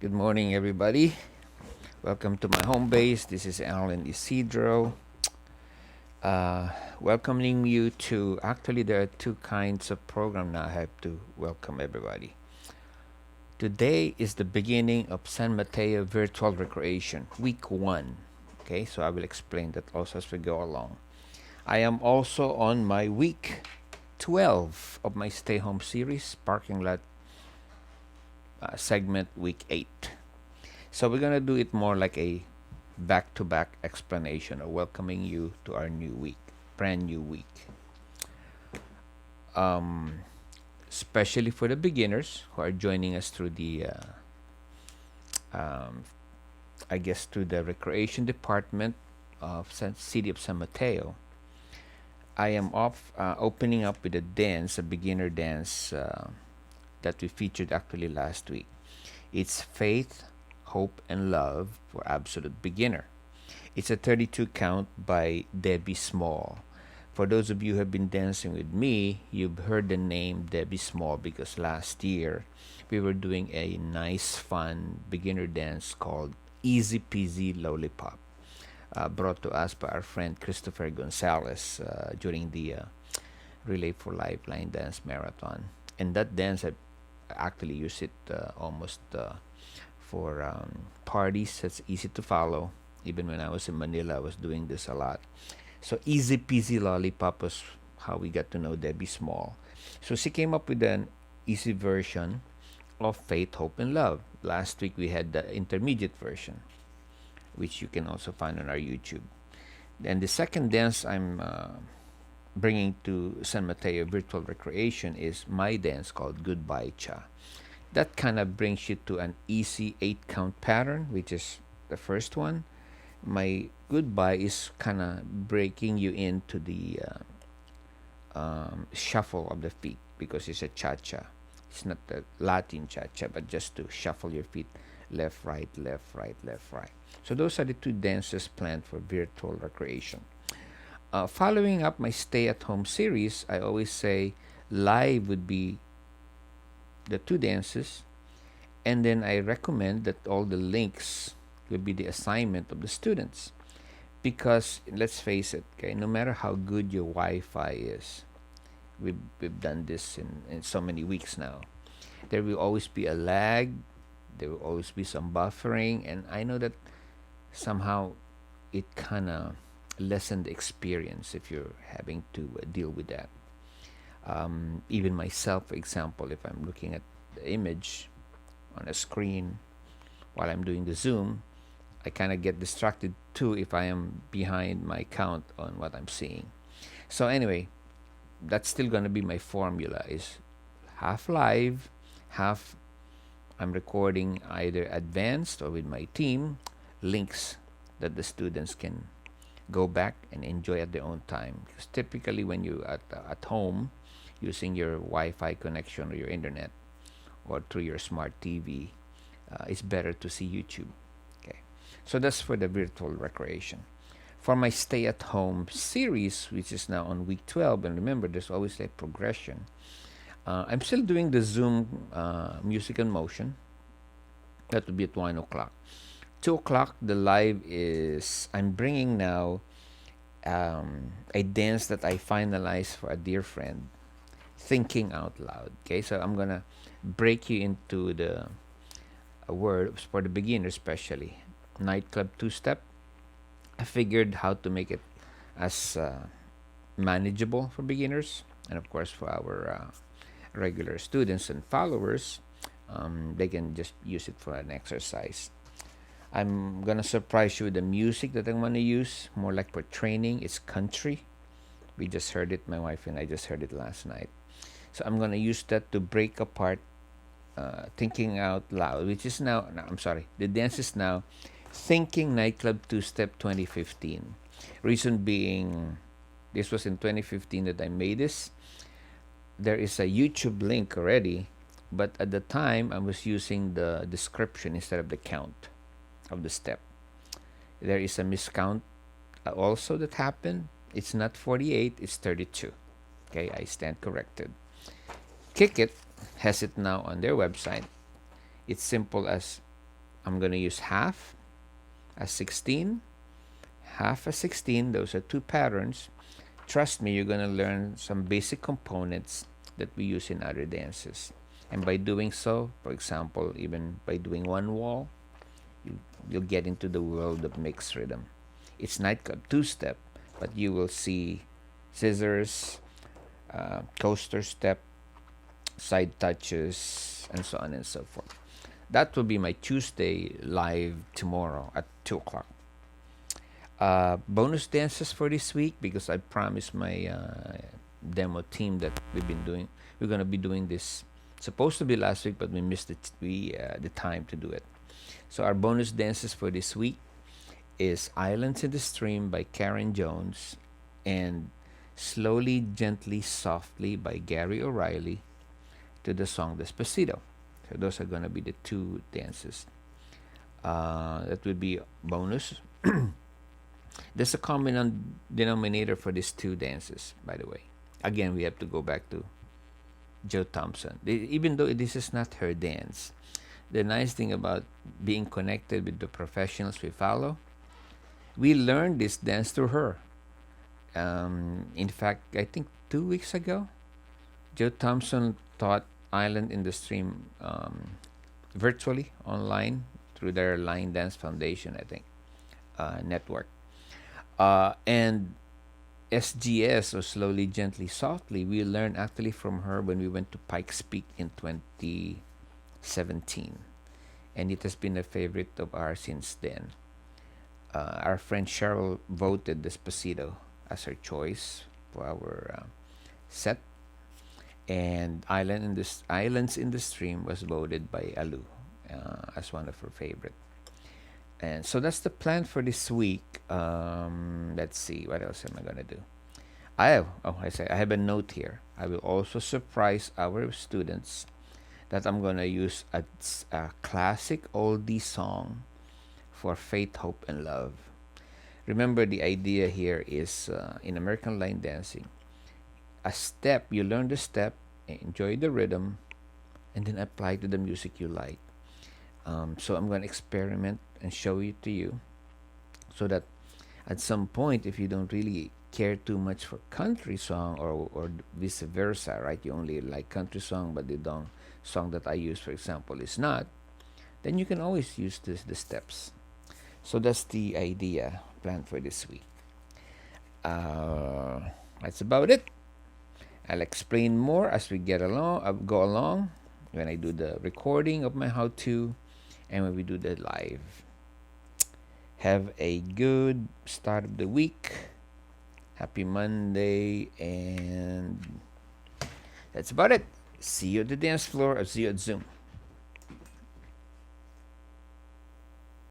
Good morning, everybody. Welcome to my home base. This is Alan Isidro. Welcoming you to, actually, there are two kinds of program now. I have to welcome everybody. Today is the beginning of San Mateo Virtual Recreation, week 1. Okay, so I will explain that also as we go along. I am also on my week 12 of my stay home series, parking lot segment week 8. So we're going to do it more like a back-to-back explanation of welcoming you to our new week, brand new week. Especially for the beginners who are joining us through the, through the recreation department of City of San Mateo. I am opening up with a beginner dance that we featured actually last week. It's Faith, Hope, and Love for Absolute Beginner. It's a 32 count by Debbie Small. For those of you who have been dancing with me, you've heard the name Debbie Small because last year we were doing a nice, fun beginner dance called Easy Peasy Lollipop, brought to us by our friend Christopher Gonzalez during the Relay for Life Line Dance Marathon. And that dance, I actually use it almost for parties. That's easy to follow. Even when I was in Manila, I was doing this a lot. So Easy Peasy Lollipop was how we got to know Debbie Small. So she came up with an easy version of Faith, Hope, and Love. Last week we had the intermediate version, which you can also find on our YouTube. And the second dance I'm bringing to San Mateo Virtual Recreation is my dance called Goodbye Cha. That kind of brings you to an easy 8-count pattern, which is the first one. My goodbye is kind of breaking you into the shuffle of the feet because it's a cha-cha. It's not the Latin cha-cha, but just to shuffle your feet left, right, left, right, left, right. So those are the two dances planned for virtual recreation. Following up my stay-at-home series, I always say live would be the two dances, and then I recommend that all the links will be the assignment of the students, because let's face it, okay, no matter how good your Wi-Fi is, we've done this in so many weeks now, there will always be a lag, there will always be some buffering, and I know that somehow it kind of lessen the experience if you're having to deal with that. Even myself, for example, if I'm looking at the image on a screen while I'm doing the Zoom, I kind of get distracted too if I am behind my count on what I'm seeing. So anyway, that's still going to be my formula, is half live, half I'm recording either advanced or with my team links that the students can go back and enjoy at their own time. Because typically when you at home using your Wi-Fi connection or your internet or through your smart TV, it's better to see YouTube. Okay, so that's for the virtual recreation. For my stay-at-home series, which is now on week 12, and remember, there's always a progression. I'm still doing the Zoom music and motion. That will be at 1 o'clock. 2 o'clock, the live is, I'm bringing now a dance that I finalized for a dear friend, Thinking Out Loud. Okay, so I'm going to break you into the words for the beginner, especially nightclub two-step. I figured how to make it as manageable for beginners, and of course for our regular students and followers, they can just use it for an exercise. I'm gonna surprise you with the music that I'm gonna use, more like for training. It's country. We just heard it, my wife and I just heard it last night. So I'm gonna use that to break apart Thinking Out Loud, which is now, no, I'm sorry, the dance is now Thinking Nightclub Two-Step 2015. Reason being, this was in 2015 that I made this. There is a YouTube link already, but at the time I was using the description instead of the count of the step. There is a miscount also that happened. It's not 48, it's 32. Okay, I stand corrected. Kick It has it now on their website. It's simple as I'm going to use half as 16, half as 16. Those are two patterns. Trust me, you're going to learn some basic components that we use in other dances. And by doing so, for example, even by doing one wall, you'll get into the world of mixed rhythm. It's nightclub two-step, but you will see scissors, coaster step, side touches, and so on and so forth. That will be my Tuesday live tomorrow at 2 o'clock. Bonus dances for this week, because I promised my demo team that we're going to be doing this. Supposed to be last week, but we missed the time to do it. So our bonus dances for this week is Islands in the Stream by Karen Jones and Slowly, Gently, Softly by Gary O'Reilly to the song Despacito. So those are going to be the two dances. That would be bonus. There's a common denominator for these two dances, by the way. Again, we have to go back to Joe Thompson. Even though this is not her dance, the nice thing about being connected with the professionals we follow, we learned this dance through her. In fact, I think 2 weeks ago, Joe Thompson taught Island in the Stream virtually online through their Line Dance Foundation, I think, network. And SGS, or Slowly, Gently, Softly, we learned actually from her when we went to Pikes Peak in 2017. And it has been a favorite of ours since then. Our friend Cheryl voted Despacito as her choice for our set. And Islands in the Stream was voted by Alu as one of her favorite. And so that's the plan for this week. Let's see, what else am I gonna do? I have a note here. I will also surprise our students that I'm gonna use a classic oldie song for Faith, Hope, and Love. Remember, the idea here is in American line dancing, a step, you learn the step, enjoy the rhythm, and then apply to the music you like. So I'm going to experiment and show it to you, so that at some point, if you don't really care too much for country song, or vice versa, right? You only like country song, but the song that I use, for example, is not, then you can always use the steps. So that's the idea planned for this week. That's about it. I'll explain more as we go along, when I do the recording of my how-to and when we do the live. Have a good start of the week. Happy Monday, and that's about it. See you at the dance floor, or see you at Zoom.